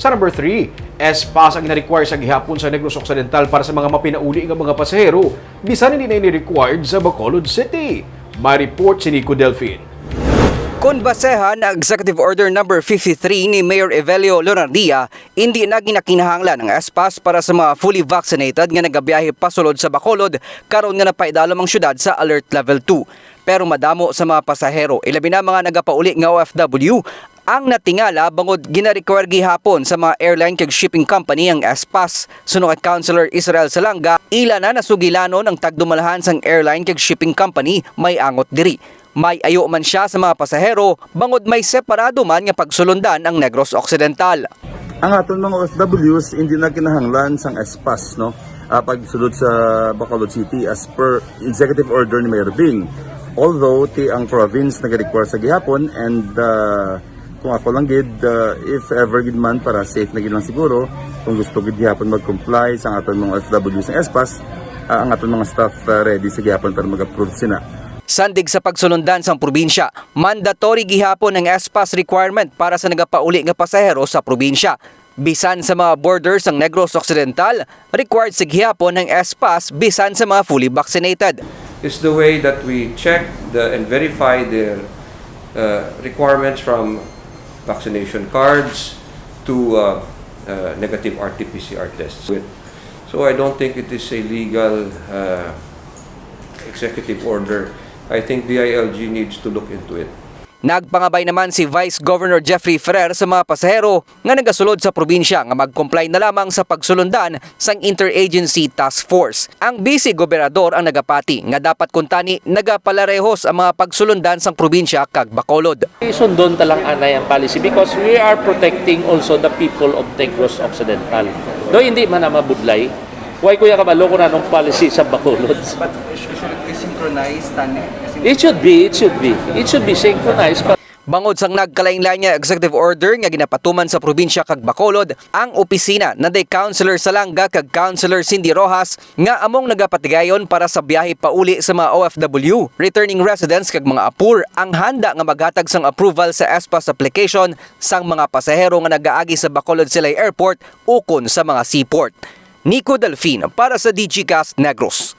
Sa number 3, Spass ang na-require sa gihapon sa Negros Occidental para sa mga mapinauli ng mga pasahero, bisan hindi na ini-required sa Bacolod City. May report si Nico Delfin. Kung basehan ang Executive Order No. 53 ni Mayor Evelio Lonardia, hindi na ginakinahanglan ng Spass para sa mga fully vaccinated nga nagabiyahe pasulod sa Bacolod karon nga napaidalom ang syudad sa Alert Level 2. Pero madamo sa mga pasahero, ilabi na mga nagapauli nga OFW, ang natingala bangod gina-require gihapon sa mga airline kag shipping company ang Spass. Sunod kay Councilor Israel Salanga, ila na nasugilanon ang tagdumalahan sang airline kag shipping company may angot diri. May ayo man siya sa mga pasahero, bangod may separado man nga pagsulundan ang Negros Occidental. Ang aton mga OFWs hindi na kinahanglan sang Spass, no? Pagsulod sa Bacolod City as per Executive Order ni Mayor Bing. Although ti ang province nag-require sa gihapon and kung ako lang gid, if ever gid man para safe na gid lang siguro, kung gusto gid gihapon mag-comply sa aton mga OFWs ng Spass, ang aton mga staff ready sa gihapon para mag-approve sina. Sandig sa pagsulundan sang probinsya, mandatory gihapon ang Spass requirement para sa nagapauli nga pasahero sa probinsya. Bisan sa mga borders ng Negros Occidental, required sa gihapon ng Spass bisan sa mga fully vaccinated. Is the way that we check and verify their requirements from vaccination cards to negative RT-PCR tests. So I don't think it is a legal executive order. I think DILG needs to look into it. Nagpangabay naman si Vice Governor Jeffrey Ferrer sa mga pasahero nga nagasulod sa probinsya nga mag-comply na lamang sa pagsulundan sang Interagency Task Force. Ang Vice Gobernador ang nagapati nga dapat kuntani nagapalarehos ang mga pagsulundan sang probinsya kag Bacolod. Isundon talang anay ang policy because we are protecting also the people of Negros Occidental. Do hindi man na mabudlay, why kuya kabalo ko na nung policy sa Bacolod? But should it be synchronized? It should be synchronized. Bangod sang nagkalain-lain nga executive order nga ginapatuman sa probinsya kag Bacolod, ang opisina na day Councilor Salanga kag Councilor Cindy Rojas nga among nagapatigayon para sa biyahe pauli sa mga OFW, returning residents kag mga apur ang handa nga maghatag sang approval sa Spass application sang mga pasahero nga nagaagi sa Bacolod Silay Airport ukon sa mga seaport. Nico Delfin para sa DGCast Negros.